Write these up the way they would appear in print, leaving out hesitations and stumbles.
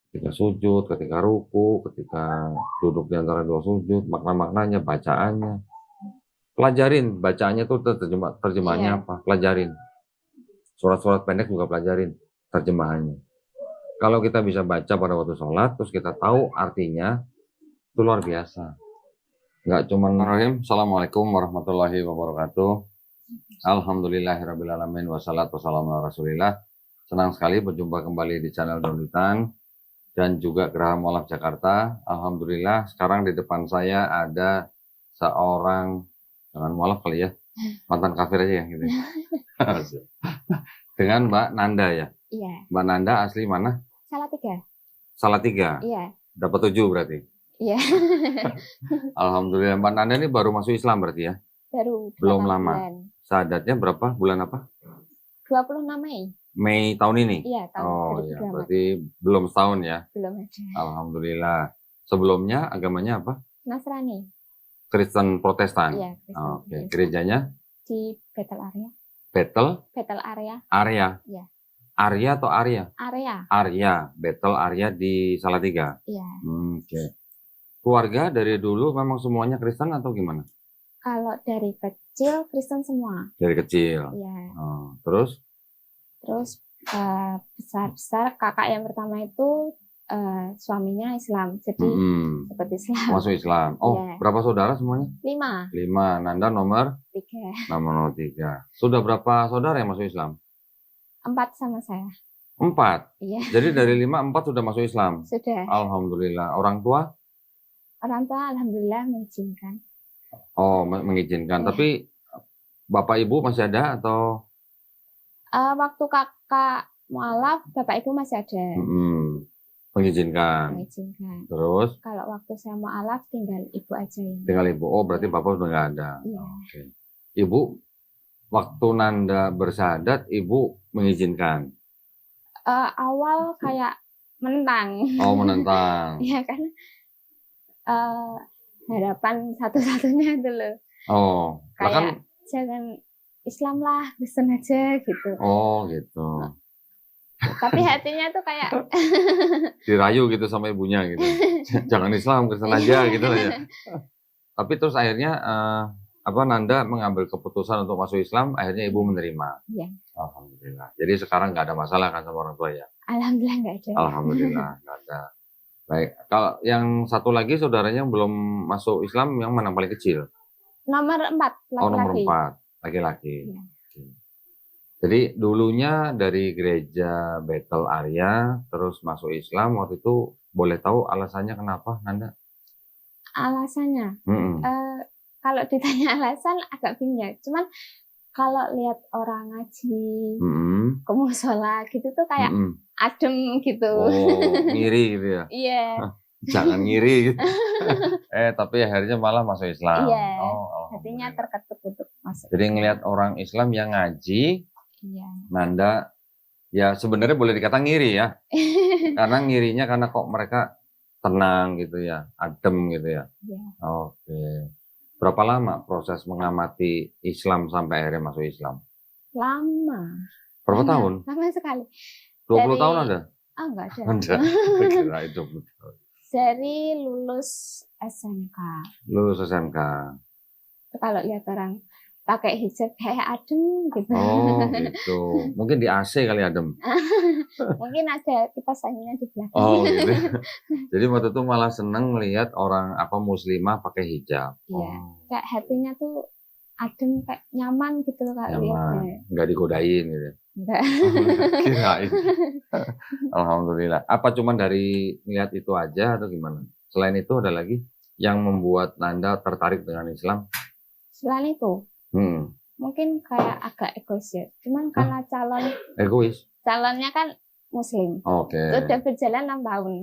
ketika sujud, ketika ruku, ketika duduk di antara dua sujud, makna-maknanya, bacaannya. Pelajarin bacaannya tuh terjemahannya Iya. apa? Pelajarin. Surat-surat pendek juga pelajarin terjemahannya. Kalau kita bisa baca pada waktu sholat, terus kita tahu artinya, itu luar biasa. Nggak cuman Bismillahirrahmanirrahim. Assalamualaikum warahmatullahi wabarakatuh. Alhamdulillahirrabbilalamin. Wassalatu wassalamu ala rasulillah. Senang sekali berjumpa kembali di channel Donitan dan juga Geraha Mualaf Jakarta. Alhamdulillah sekarang di depan saya ada seorang, jangan mualaf kali ya, mantan kafir aja ya gitu. Dengan Mbak Nanda ya. Iya. Mbak Nanda asli mana? Salatiga. Salatiga. Iya. Dapat 7 berarti. Iya. Alhamdulillah. Mbak Nanda ini baru masuk Islam berarti ya? Baru Belum 8 lama. bulan. Syahadatnya berapa? Bulan apa? 26 Mei. Mei tahun ini? Iya, tahun Oh ya, 2024. berarti belum setahun ya? Belum ada. Alhamdulillah. Sebelumnya agamanya apa? Nasrani. Kristen Protestan? Iya, Kristen Oke. Protestan. Gerejanya? Di Betel Area. Betel? Betel Area. Arya? Iya. Arya atau Arya? Area. Arya. Betel Arya di Salatiga? Iya. Oke. Keluarga dari dulu memang semuanya Kristen atau gimana? Kalau dari kecil Kristen semua. Dari kecil? Iya. Oh, terus? Terus besar-besar kakak yang pertama itu suaminya Islam. Jadi seperti Islam. Masuk Islam. Oh, Iya. berapa saudara semuanya? 5. 5. Nanda nomor 3. nomor 3. Sudah berapa saudara yang masuk Islam? 4 sama saya. 4. Iya. Jadi dari 5, 4 sudah masuk Islam. Sudah. Alhamdulillah. Orang tua? Orang tua alhamdulillah mengizinkan. Oh, mengizinkan. Iya. Tapi bapak ibu masih ada atau? Waktu kakak mualaf, bapak ibu masih ada. Mengizinkan. Mengizinkan. Terus? Kalau waktu saya mualaf tinggal ibu aja yang. Tinggal ibu. Oh, berarti bapak sudah nggak ada. Iya. Oke. Ibu, waktu Nanda bersyahadat, ibu mengizinkan? Awal kayak menentang. Oh, menentang. Iya kan. Harapan satu-satunya itu loh. Oh, kayak kan jangan Islam lah, Kristen aja gitu. Oh, gitu. Tapi hatinya tuh kayak dirayu gitu sama ibunya gitu. Jangan Islam, Kristen aja gitu ya. Tapi terus akhirnya Nanda mengambil keputusan untuk masuk Islam, akhirnya ibu menerima. Iya. Alhamdulillah. Jadi sekarang nggak ada masalah kan sama orang tua ya? Alhamdulillah nggak ada. Alhamdulillah nggak ada. Baik, kalau yang satu lagi saudaranya belum masuk Islam, yang mana paling kecil? Nomor 4, laki-laki. Oh, nomor 4, laki-laki. Ya. Jadi dulunya dari gereja Betel Arya, terus masuk Islam, waktu itu boleh tahu alasannya kenapa, Nanda? Alasannya? Kalau ditanya alasan agak bingung. Cuman kalau lihat orang ngaji, ke musola gitu tuh kayak adem gitu. Oh, ngiri gitu ya? Iya. Jangan ngiri gitu. Tapi akhirnya malah masuk Islam. Iya. Oh, hatinya terketuk untuk masuk. Jadi ngelihat orang Islam yang ngaji, iya. Nanda, ya sebenarnya boleh dikata ngiri ya. Karena ngirinya karena kok mereka tenang gitu ya, adem gitu ya. Iya. Oke. Berapa lama proses mengamati Islam sampai akhirnya masuk Islam? Lama. Berapa tahun? Lama sekali. 20 tahun ada? Enggak ada. Enggak. Kira 20 tahun. Dari lulus SMK. Lulus SMK. Kalau lihat orang pakai hijab kayak adem gitu. Oh gitu. Mungkin di AC kali adem. Mungkin ada kipas anginnya di belakang. Oh gitu. Jadi waktu itu malah seneng melihat orang muslimah pakai hijab. Iya. Kayak hatinya tuh adem, kayak nyaman gitu loh kalau lihatnya. Nggak digodain gitu. Enggak. Kirain. Alhamdulillah. Apa cuma dari lihat itu aja atau gimana? Selain itu ada lagi yang membuat Nanda tertarik dengan Islam? Selain itu, mungkin kayak agak egois ya. Cuman karena calonnya kan Muslim. Oke. Sudah berjalan 6 tahun.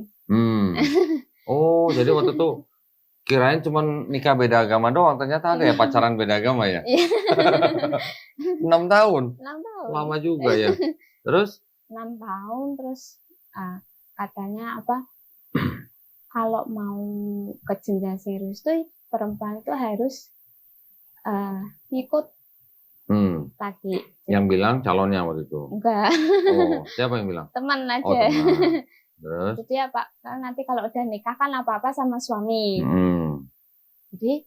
Oh, jadi waktu itu kirain cuma nikah beda agama doang, ternyata ada ya pacaran beda agama ya? 6 tahun? 6 tahun. Lama juga ya. Terus? 6 tahun, terus katanya kalau mau ke jenjang serius tuh perempuan tuh harus ngikut laki. Yang bilang calonnya waktu itu? Enggak. Oh, siapa yang bilang? Teman aja. Oh, teman. Terus? Jadi ya Pak, nanti kalau udah nikah kan apa-apa sama suami. Jadi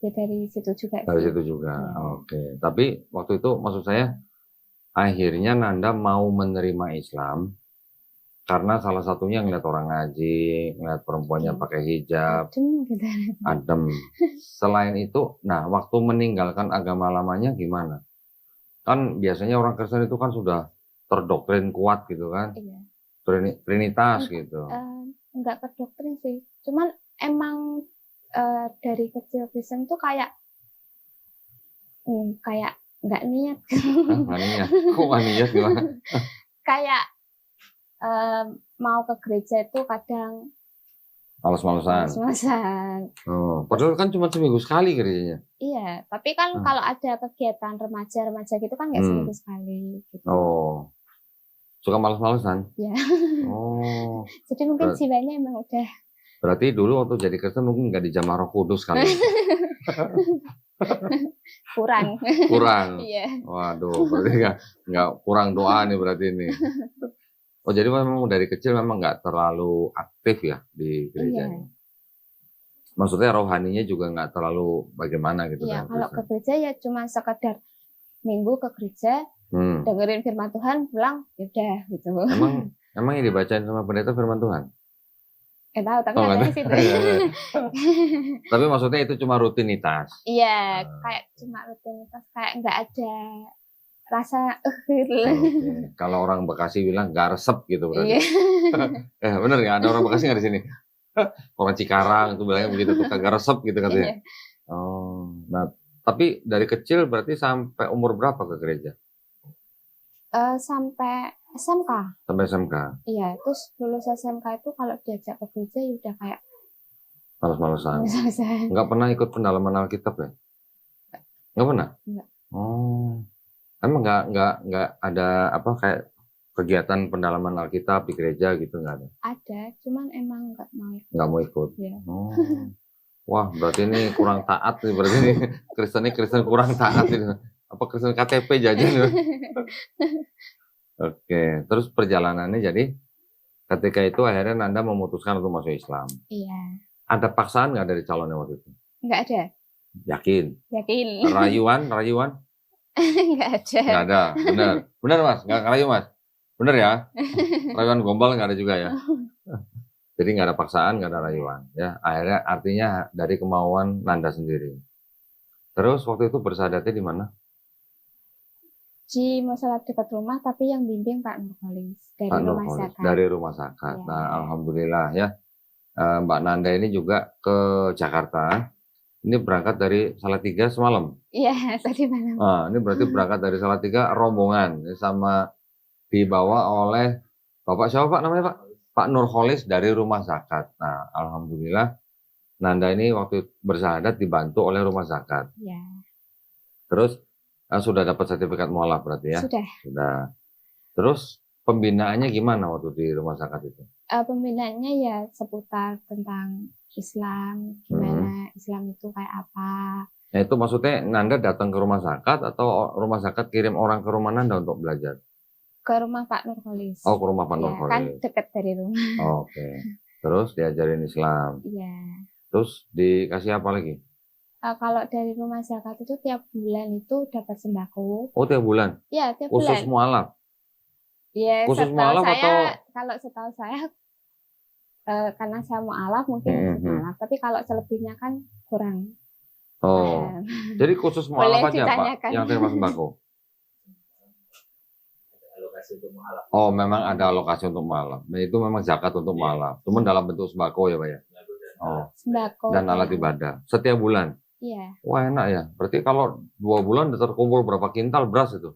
ya dari situ juga. Dari situ juga, ya. Oke. Tapi waktu itu maksud saya, akhirnya Nanda mau menerima Islam karena salah satunya ngeliat orang ngaji, ngeliat perempuannya pakai hijab, adem. Selain itu, nah waktu meninggalkan agama lamanya gimana? Kan biasanya orang Kristen itu kan sudah terdoktrin kuat gitu kan, Trinitas gitu. Enggak terdoktrin sih, cuman emang dari kecil Kristen tuh kayak nggak niat. Nggak niat? Kok nggak niat gimana? Kayak mau ke gereja itu kadang males-malesan. Oh, padahal kan cuma seminggu sekali gerejanya. Iya, tapi kan kalau ada kegiatan remaja gitu kan nggak seminggu sekali. Gitu. Oh, suka males-malesan? Iya. Oh. Jadi mungkin jiwanya emang udah. Berarti dulu waktu jadi Kristen mungkin nggak dijamah Roh Kudus kali. Kurang. Iya. Waduh, berarti nggak kurang doa nih berarti ini. Oh, jadi memang dari kecil memang nggak terlalu aktif ya di gereja. Iya. Maksudnya rohaninya juga nggak terlalu bagaimana gitu. Iya, kalau ke gereja ya cuma sekedar minggu ke gereja, dengerin firman Tuhan, pulang, udah gitu. Emang yang dibacain sama pendeta firman Tuhan? Tahu, tapi ada sih. Tapi maksudnya itu cuma rutinitas. Iya, kayak cuma rutinitas, kayak nggak ada rasa gitu. Okay. Kalau orang Bekasi bilang gak resep gitu berarti. Bener ya, ada orang Bekasi nggak di sini? Orang Cikarang tuh bilangnya begitu tuh, kagak resep gitu katanya. Oh, nah tapi dari kecil berarti sampai umur berapa ke gereja? Sampai SMK. Sampai SMK. Iya, terus lulus SMK itu kalau diajak ke gereja ya udah kayak males-malesan. Nggak pernah ikut pendalaman Alkitab ya? Nggak pernah? Nggak. Oh. Emang nggak ada apa kayak kegiatan pendalaman Alkitab di gereja gitu, nggak ada? Ada, cuman emang nggak mau ikut. Nggak mau ikut? Ya. Oh. Wah, berarti ini kurang taat nih, berarti ini Kristen kurang taat ini. Apa Kristen KTP jajan? Oke, terus perjalanannya jadi ketika itu akhirnya Nanda memutuskan untuk masuk Islam. Iya. Ada paksaan nggak dari calonnya waktu itu? Nggak ada. Yakin? Yakin. Rayuan? Nggak ada. Nggak ada, benar Mas, nggak rayu Mas, benar ya? Rayuan gombal nggak ada juga ya? Jadi nggak ada paksaan, nggak ada rayuan, ya. Akhirnya artinya dari kemauan Nanda sendiri. Terus waktu itu bersahadatnya di mana? Di masalah dekat rumah, tapi yang bimbing Pak Nurholis dari Rumah Zakat. Dari Rumah Zakat. Ya. Nah, alhamdulillah ya. Mbak Nanda ini juga ke Jakarta. Ini berangkat dari Salatiga semalam. Iya, tadi malam. Nah, ini berarti berangkat dari Salatiga rombongan sama dibawa oleh Bapak siapa Pak namanya Pak? Pak Nurholis dari Rumah Zakat. Nah, alhamdulillah Nanda ini waktu bersahadat dibantu oleh Rumah Zakat. Iya. Terus sudah dapat sertifikat mualaf berarti ya? Sudah. Terus pembinaannya gimana waktu di Rumah Zakat itu? Pembinaannya ya seputar tentang Islam, gimana Islam itu kayak apa. Nah itu maksudnya Nanda datang ke Rumah Zakat atau Rumah Zakat kirim orang ke rumah Nanda untuk belajar? Ke rumah Pak Nurholis. Oh, ke rumah Pak Nurholis. Kan dekat dari rumah. Oke. Terus diajarin Islam. Iya. Terus dikasih apa lagi? Kalau dari Rumah Zakat itu tiap bulan itu dapat sembako. Oh, tiap bulan? Iya, tiap bulan. Khusus mualaf? Iya, khusus mualaf atau? Kalau setahu saya, karena saya mualaf mungkin mualaf, tapi kalau selebihnya kan kurang. Oh, jadi khusus mualaf aja Pak yang terima sembako? Oh, memang ada alokasi untuk mualaf. Nah, itu memang zakat untuk mualaf. Cuman dalam bentuk sembako ya Pak ya? Oh, sembako. Dan alat ibadah. Setiap bulan? Iya. Wah enak ya. Berarti kalau 2 bulan udah terkumpul berapa kintal beras itu?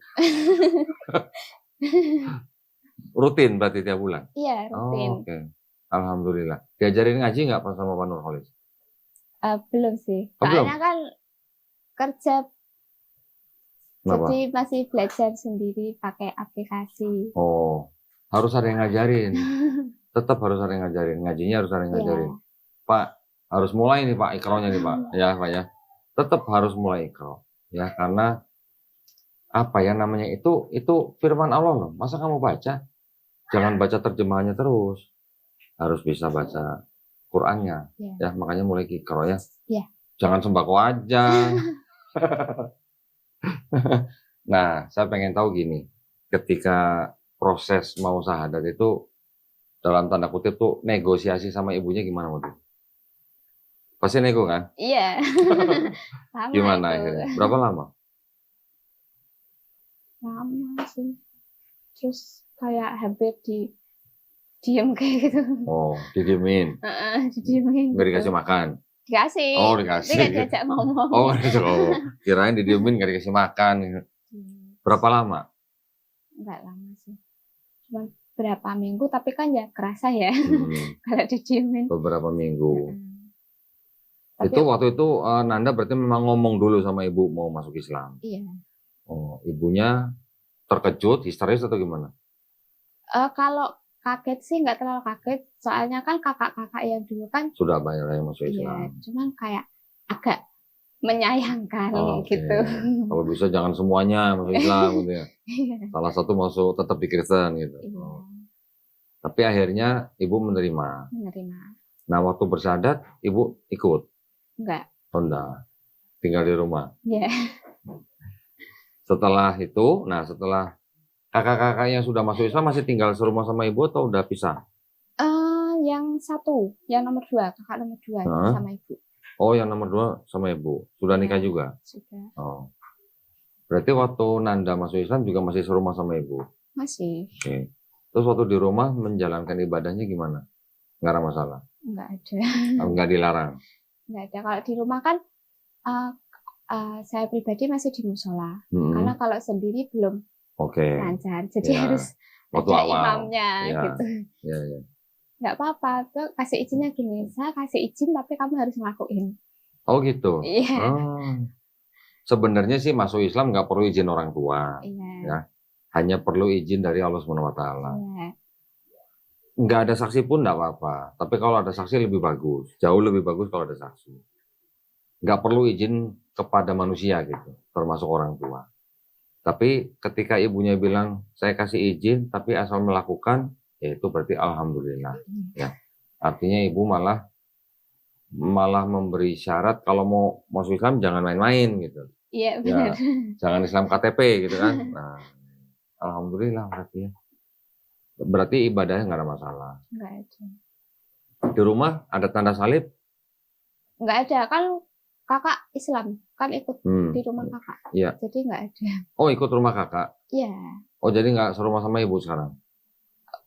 Rutin berarti tiap bulan? Iya, rutin. Oh, oke. Alhamdulillah. Diajarin ngaji nggak Pak sama Pak Nurholis? Belum sih. Belum? Soalnya kan kerja. Jadi masih belajar sendiri pakai aplikasi. Oh, harus ada yang ngajarin. Tetap harus ada yang ngajarin. Ngajinya harus ada yang ngajarin. Pak, harus mulai nih Pak ikronya nih Pak. Ya Pak ya. Tetap harus mulai ikro. Ya, karena apa ya namanya itu firman Allah loh. Masa kamu baca? Jangan baca terjemahannya terus. Harus bisa baca Qur'annya. Ya, makanya mulai Iqra ya. Jangan sembako aja. Nah, saya pengen tahu gini. Ketika proses mau syahadat itu dalam tanda kutip tuh negosiasi sama ibunya gimana waktu itu? Pasti nego kan? Iya. Gimana akhirnya? Berapa lama? Lama sih. Terus kayak hampir diem kayak gitu. Oh, didiemin? Didiemin. Nggak dikasih makan? Dikasih. Oh, dikasih. Dia diajak ngomong. Oh, kirain didiemin nggak dikasih makan. Berapa lama? Enggak lama sih. Cuma berapa minggu, tapi kan ya kerasa ya. Kalau didiemin. Beberapa minggu. Tapi, itu waktu itu Nanda berarti memang ngomong dulu sama ibu mau masuk Islam? Iya. Oh, ibunya terkejut, histeris atau gimana? Kalau kaget sih nggak terlalu kaget, soalnya kan kakak-kakak yang dulu kan sudah banyak yang masuk Islam. Iya, cuman kayak agak menyayangkan gitu. Kalau bisa jangan semuanya masuk Islam gitu ya. Salah satu masuk tetap di Kristen gitu. Iya. Tapi akhirnya ibu menerima. Nah, waktu bersyahadat ibu ikut? Enggak. Oh, enggak. Tinggal di rumah. Iya. Setelah itu, setelah kakak-kakak yang sudah masuk Islam masih tinggal serumah sama ibu atau udah pisah? Yang satu, yang nomor 2, kakak nomor 2 sama ibu. Oh, yang nomor 2 sama ibu. Sudah nikah juga? Sudah. Oh. Berarti waktu Nanda masuk Islam juga masih serumah sama ibu? Masih. Oke. Terus waktu di rumah menjalankan ibadahnya gimana? Nggak ada masalah? Nggak ada. Nggak dilarang? Nggak ada. Kalau di rumah kan saya pribadi masih di musola. Karena kalau sendiri belum lancar. Jadi harus waktu ada awal. Imamnya gitu. Ya. Nggak apa-apa. Tuh kasih izinnya gini. Saya kasih izin tapi kamu harus ngelakuin. Oh gitu? Iya. Sebenarnya sih masuk Islam nggak perlu izin orang tua. Iya. Ya. Hanya perlu izin dari Allah Subhanahu Wa Taala. Iya. Nggak ada saksi pun nggak apa-apa. Tapi kalau ada saksi lebih bagus. Jauh lebih bagus kalau ada saksi. Nggak perlu izin kepada manusia gitu. Termasuk orang tua. Tapi ketika ibunya bilang, saya kasih izin tapi asal melakukan, ya itu berarti alhamdulillah. Ya. Artinya ibu malah memberi syarat kalau mau masuk Islam jangan main-main gitu. Iya benar. Ya, jangan Islam KTP gitu kan. Nah, alhamdulillah berarti ya. Berarti ibadahnya nggak ada masalah. Nggak ada. Di rumah ada tanda salib? Nggak ada, kan kakak Islam, kan ikut di rumah kakak. Iya. Jadi nggak ada. Oh, ikut rumah kakak? Iya. Oh, jadi nggak serumah sama ibu sekarang?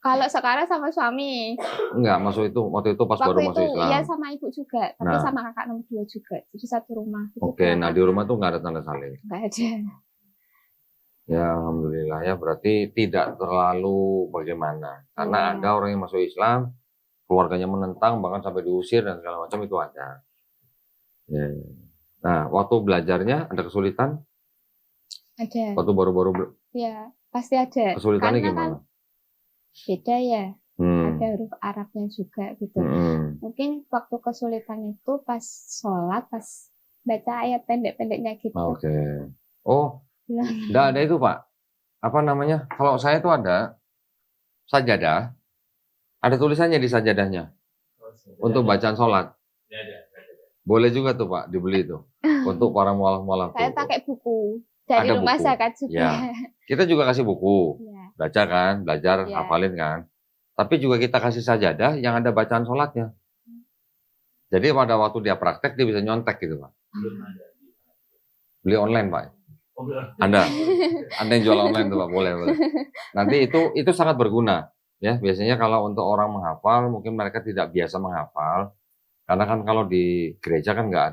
Kalau sekarang sama suami. Enggak, waktu itu pas baru masuk Islam. Iya, sama ibu juga, tapi sama kakak nomor 2 juga. Jadi satu rumah. Oke, nah di rumah tuh nggak ada tanda salib? Nggak ada. Ya, alhamdulillah ya. Berarti tidak terlalu bagaimana. Karena ada orang yang masuk Islam, keluarganya menentang, bahkan sampai diusir dan segala macam itu ada. Ya. Nah, waktu belajarnya ada kesulitan? Ada. Waktu baru-baru ya, pasti ada. Kesulitannya gimana? Kan beda ya. Ada huruf Arabnya juga gitu. Mungkin waktu kesulitan itu pas sholat, pas baca ayat pendek-pendeknya gitu. Oke. Oh, enggak ada itu Pak. Apa namanya? Kalau saya itu ada sajadah. Ada tulisannya di sajadahnya. Untuk bacaan sholat. Boleh juga tuh Pak, dibeli itu. Untuk para mualaf-mualaf. Saya pakai buku. Dari rumah zakat juga. Ya. Kita juga kasih buku. Baca kan, belajar, hafalin kan. Tapi juga kita kasih sajadah yang ada bacaan sholatnya. Jadi pada waktu dia praktek, dia bisa nyontek gitu Pak. Beli online Pak. Anda yang jual online tuh Pak, boleh. Nanti itu sangat berguna. Ya, biasanya kalau untuk orang menghafal, mungkin mereka tidak biasa menghafal. Karena kan kalau di gereja kan nggak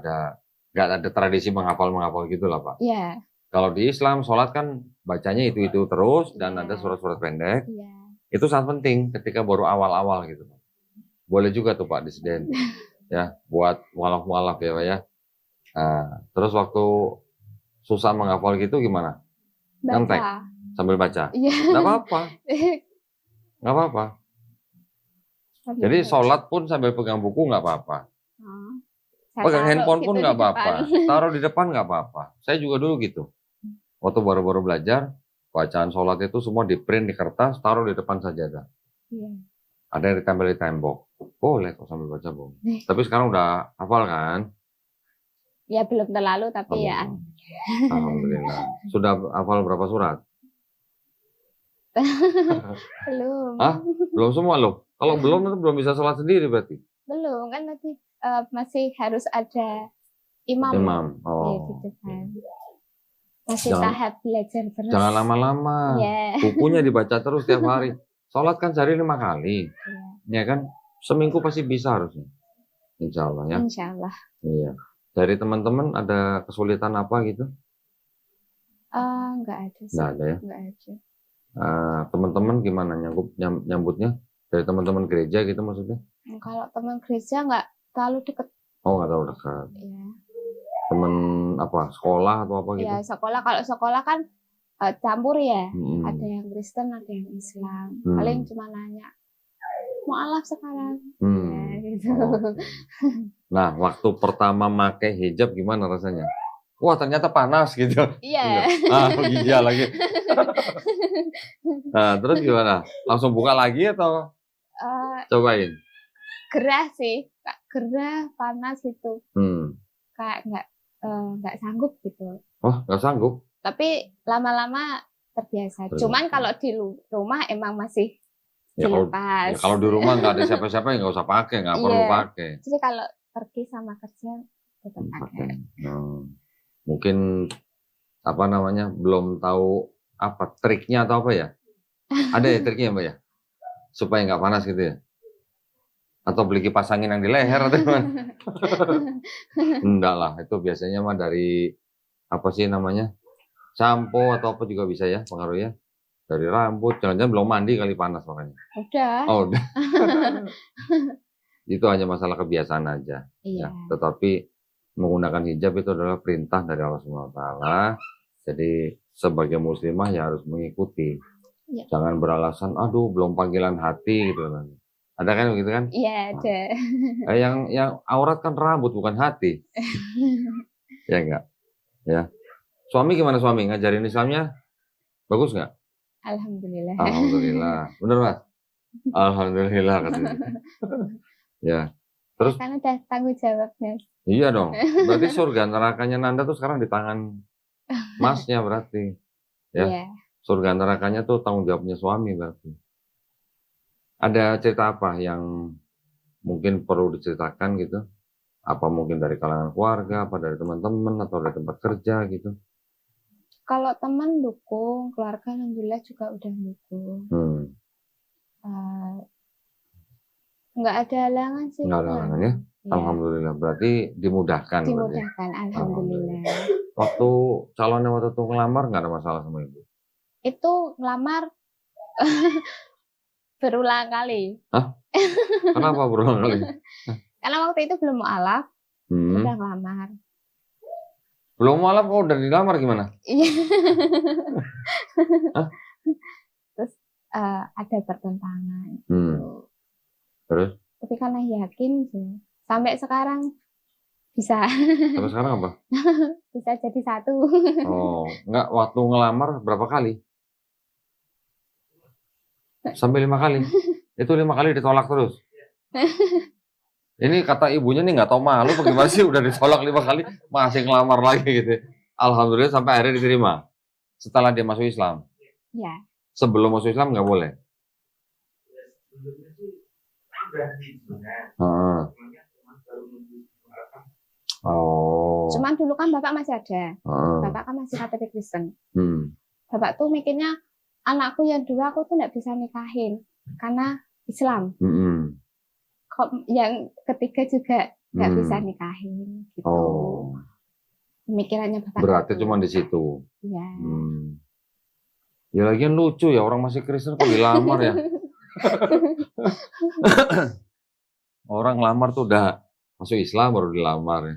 ada tradisi menghafal gitu lah Pak. Iya. Kalau di Islam, sholat kan bacanya itu terus dan ada surat-surat pendek. Iya. Itu sangat penting ketika baru awal-awal gitu. Boleh juga tuh Pak disediain. Ya, buat mualaf-mualaf ya Pak ya. Nah, terus waktu susah menghafal gitu gimana? Nyontek sambil baca? Iya. Nggak apa-apa. Nggak apa-apa. Jadi sholat pun sambil pegang buku nggak apa-apa. Pegang handphone pun nggak apa-apa. Taruh di depan nggak apa-apa. Saya juga dulu gitu. Waktu baru-baru belajar, bacaan sholat itu semua di print di kertas, taruh di depan sajadah. Iya. Ada yang ditempel di tembok. Boleh kok sambil baca boleh. Tapi sekarang udah hafal kan? Ya belum terlalu tapi ya. Alhamdulillah. Sudah hafal berapa surat? Belum. Hah? Belum semua loh. Kalau belum itu belum bisa sholat sendiri berarti. Belum kan nanti masih harus ada imam. Oh. Ya, gitu kan. Masih tahap belajar terus. Jangan lama-lama. Yeah. Bukunya dibaca terus tiap hari. Sholat kan sehari 5 kali. Ya kan? Seminggu pasti bisa harusnya. Insya Allah ya. Insya Allah. Iya. Dari teman-teman ada kesulitan apa gitu? Enggak ada sih. Enggak ada ya? Enggak ada. Teman-teman gimana nyambutnya? Dari teman-teman gereja gitu maksudnya? Kalau teman gereja nggak terlalu deket. Oh, nggak terlalu dekat. Iya. Teman apa? Sekolah atau apa gitu? Ya, sekolah. Kalau sekolah kan campur ya. Ada yang Kristen, ada yang Islam. Paling cuma nanya, mualaf sekarang. Ya, gitu. Nah, waktu pertama pakai hijab gimana rasanya? Wah, ternyata panas gitu. Iya. Iya lagi. Nah, terus gimana? Langsung buka lagi atau cobain? Gerah sih, gerah, panas gitu. Kayak nggak sanggup gitu. Oh, nggak sanggup? Tapi lama-lama terbiasa. Cuman kalau di rumah emang masih dilepas. Kalau di rumah nggak ada siapa-siapa ya nggak usah pakai, nggak perlu pakai. Jadi kalau pergi sama kerja tetap pakai. Mungkin apa namanya belum tahu apa triknya atau apa ya? Ada ya triknya Mbak ya? Supaya nggak panas gitu ya? Atau beli kipas angin yang di leher atau gimana? Enggak lah, itu biasanya mah dari apa sih namanya? Sampo atau apa juga bisa ya pengaruhnya. Dari rambut, jangan-jangan belum mandi kali panas makanya. Udah. Oh, udah. Itu hanya masalah kebiasaan aja. Iya. Ya, tetapi menggunakan hijab itu adalah perintah dari Allah SWT. Jadi sebagai muslimah ya harus mengikuti. Iya. Jangan beralasan, aduh belum panggilan hati gitu kan. Ada kan begitu kan? Iya, ada. Yang aurat kan rambut bukan hati. Ya enggak? Ya. Suami gimana suami? Ngajarin Islamnya bagus nggak? Alhamdulillah. Alhamdulillah. Bener Mas? Alhamdulillah katanya. Ya. Terus? Kan udah tanggung jawabnya. Iya dong. Berarti surga nerakanya Nanda tuh sekarang di tangan Masnya berarti. Ya. Yeah. Surga nerakanya tuh tanggung jawabnya suami berarti. Ada cerita apa yang mungkin perlu diceritakan gitu? Apa mungkin dari kalangan keluarga, apa dari teman-teman, atau dari tempat kerja gitu? Kalau teman dukung, keluarga alhamdulillah juga udah dukung. Nggak ada halangan sih. Nggak ada halangan ya? Ya? Alhamdulillah. Berarti dimudahkan. Dimudahkan, alhamdulillah. Waktu calonnya waktu itu ngelamar nggak ada masalah sama ibu? Itu ngelamar berulang kali. Hah? Kenapa berulang kali? Karena waktu itu belum mualaf, udah ngelamar. Belum mualaf kok udah dilamar gimana? Iya. Terus ada pertentangan. Terus? Tapi karena yakin sih, sampai sekarang bisa. Sampai sekarang apa? Bisa jadi satu. Oh, enggak, waktu ngelamar berapa kali? Sampai 5 kali. Itu 5 kali ditolak terus. Ini kata ibunya nih nggak tahu malu bagaimana sih udah ditolak 5 kali masih ngelamar lagi gitu. Alhamdulillah sampai akhirnya diterima. Setelah dia masuk Islam. Ya. Sebelum masuk Islam nggak boleh. Oh. Cuman dulu kan bapak masih ada. Bapak kan masih KTP Kristen. Bapak tuh mikirnya anakku yang dua aku tuh nggak bisa nikahin karena Islam. Kok yang ketiga juga nggak bisa nikahin gitu. Oh. Pemikirannya bapak. Berarti cuma di situ. Iya. Ya lagian lucu ya orang masih Kristen kok dilamar ya. Orang lamar tuh udah masuk Islam baru dilamar ya.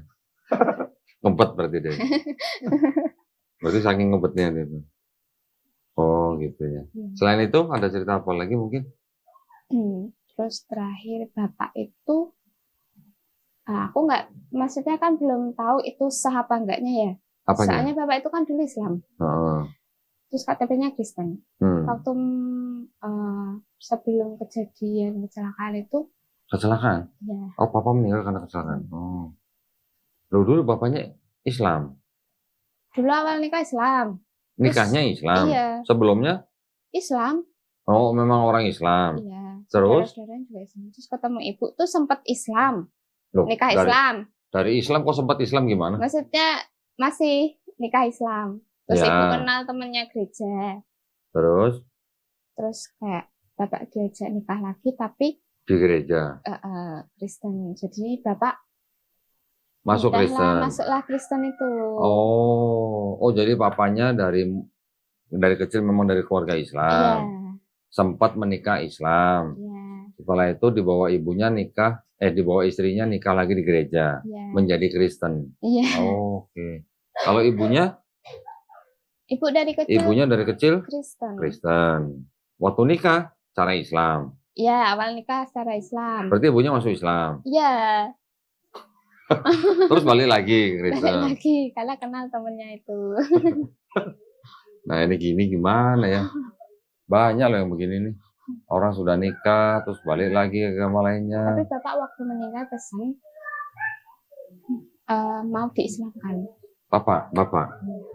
Ngebet berarti deh. Berarti saking ngebetnya gitu. Oh gitu ya. Selain itu ada cerita apa lagi mungkin? Terus terakhir bapak itu, aku nggak, maksudnya kan belum tahu itu sah apa enggaknya ya. Apanya? Soalnya bapak itu kan dulu Islam. Terus KTP-nya Kristen. Waktu sebelum kejadian kecelakaan itu. Kecelakaan? Ya. Oh, papa meninggal karena kecelakaan. Oh. Dulu bapaknya Islam? Dulu awal nikah Islam. Nikahnya Islam? Iya. Sebelumnya? Islam. Oh, memang orang Islam? Iya. Terus? Saudara-saudaranya juga Islam. Terus ketemu ibu tuh sempat Islam. Loh, nikah Islam. Dari Islam kok sempat Islam gimana? Maksudnya masih nikah Islam. Terus ibu kenal temennya gereja. Terus kayak bapak diajak nikah lagi tapi di gereja Kristen. Jadi bapak masuk Kristen. Masuklah Kristen itu. Oh, jadi papanya dari kecil memang dari keluarga Islam. Iya. Sempat menikah Islam. Iya. Setelah itu dibawa ibunya dibawa istrinya nikah lagi di gereja. Iya. Menjadi Kristen. Iya. Oke. Kalau ibunya? Ibunya dari kecil Kristen. Waktu nikah cara Islam. Iya, awal nikah secara Islam. Berarti ibunya masuk Islam. Iya. Terus balik lagi Kristen. Balik lagi karena kenal temennya itu. Nah, ini gimana ya? Banyak loh yang begini nih. Orang sudah nikah terus balik lagi ke agama lainnya. Tapi bapak waktu meninggal pesan mau diislamkan. Bapak.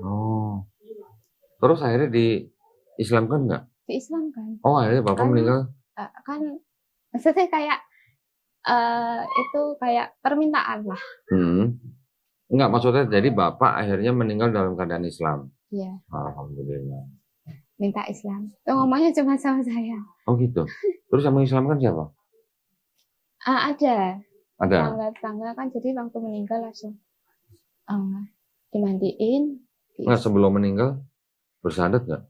Oh. Terus akhirnya diislamkan nggak? Diislamkan. Oh, akhirnya bapak meninggal? Kan maksudnya kayak itu kayak permintaan lah. Enggak, maksudnya jadi bapak akhirnya meninggal dalam keadaan Islam. Iya. Alhamdulillah. Minta Islam. Tuh ngomongnya cuma sama saya. Oh gitu. Terus yang mengislamkan siapa? Ada. Tetangga kan jadi waktu meninggal langsung dimandiin. Nggak, sebelum meninggal bersahadat nggak?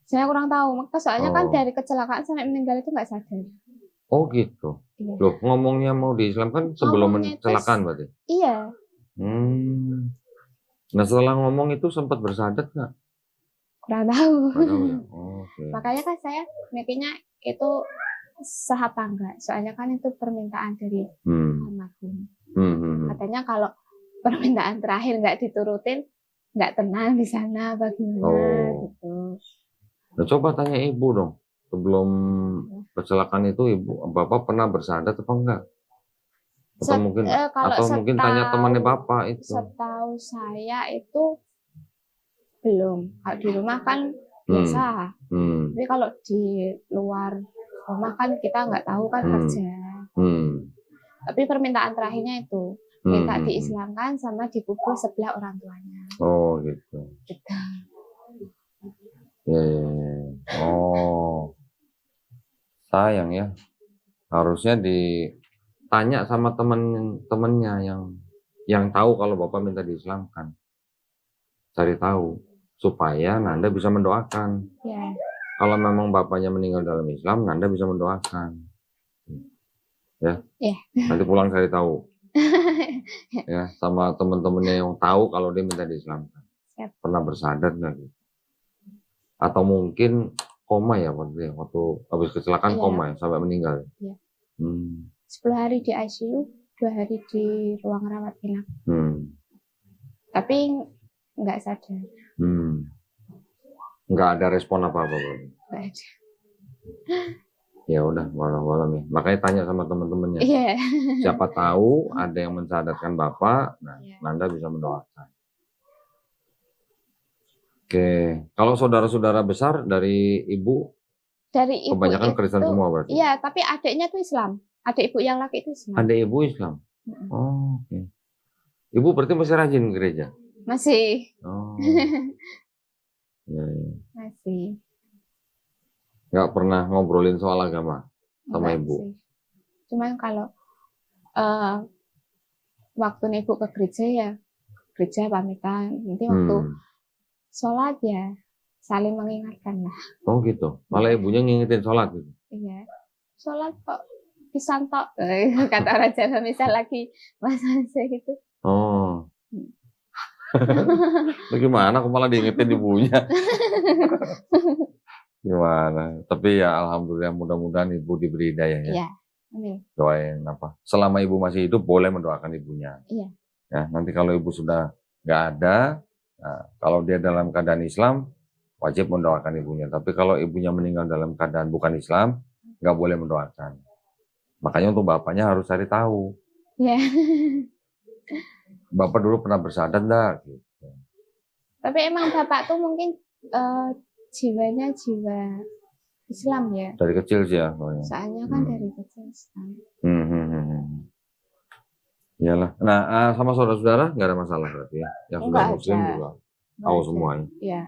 Saya kurang tahu, soalnya kan dari kecelakaan sampai meninggal itu nggak sadar. Oh gitu. Iya. Loh, ngomongnya mau diislamkan sebelum kecelakaan berarti? Iya. Nah, setelah ngomong itu sempat bersahadat nggak? Kurang tahu. Ya? Okay. Makanya kan saya mikirnya itu sah apa enggak, soalnya kan itu permintaan dari almarhum. Katanya kalau permintaan terakhir nggak diturutin, nggak tenang di sana, bagaimana gitu. Nah, coba tanya ibu dong, sebelum kecelakaan itu bapak pernah bersahadat apa enggak? Atau mungkin tanya temannya bapak itu. Setahu saya itu belum. Kalau di rumah kan biasa. Tapi kalau di luar rumah kan kita nggak tahu kan kerja. Tapi permintaan terakhirnya itu minta diislamkan sama dikubur sebelah orang tuanya. Oh gitu. Ya. Oh, sayang ya. Harusnya ditanya sama temen-temennya yang tahu kalau bapak minta diislamkan. Cari tahu supaya Nanda bisa mendoakan. Ya. Kalau memang bapaknya meninggal dalam Islam, Nanda bisa mendoakan. Ya. Nanti pulang cari tahu. Ya, sama temen-temennya yang tahu kalau dia minta diislamkan. Pernah bersahadat nggak? Atau mungkin koma ya waktu habis kecelakaan koma ya sampai meninggal. Iya. 10 hari di ICU, 2 hari di ruang rawat inap. Tapi nggak sadar. Nggak ada respon apa-apa. Nggak ada. Ya udah, malam-malam ya. Makanya tanya sama teman-temannya. Iya. Siapa tahu ada yang mensadarkan bapak, nah Nanda bisa mendoakan. Oke, kalau saudara-saudara besar dari ibu kebanyakan Kristen semua berarti? Iya, tapi adiknya tuh Islam. Adik ibu yang laki itu Islam. Adik ibu Islam? Oh, oke. Ibu berarti masih rajin gereja? Masih. Oh. Ya. Masih. Nggak pernah ngobrolin soal agama sama ibu? Cuman kalau waktu ibu ke gereja pamitan. Nanti waktu sholat ya saling mengingatkan lah. Oh gitu. Malah ibunya ngingetin sholat gitu. Iya. Sholat kok disantok kata orang Jawa misal lagi masa gitu. Oh. Bagaimana aku malah diingetin ibunya. Gimana? Tapi ya alhamdulillah mudah-mudahan ibu diberi hidayah ya. Iya. Amin. Doain apa? Selama ibu masih hidup boleh mendoakan ibunya. Iya. Ya, nanti kalau ibu sudah nggak ada, nah, kalau dia dalam keadaan Islam, wajib mendoakan ibunya. Tapi kalau ibunya meninggal dalam keadaan bukan Islam, nggak boleh mendoakan. Makanya untuk bapaknya harus cari tahu. Ya. Bapak dulu pernah bersyahadat enggak? Gitu. Tapi emang bapak tuh mungkin jiwanya jiwa Islam ya. Dari kecil sih ya. Soalnya kan dari kecil Islam. Iyalah. Nah, sama saudara-saudara nggak ada masalah berarti ya. Yang sudah Muslim juga tahu semuanya. Iya.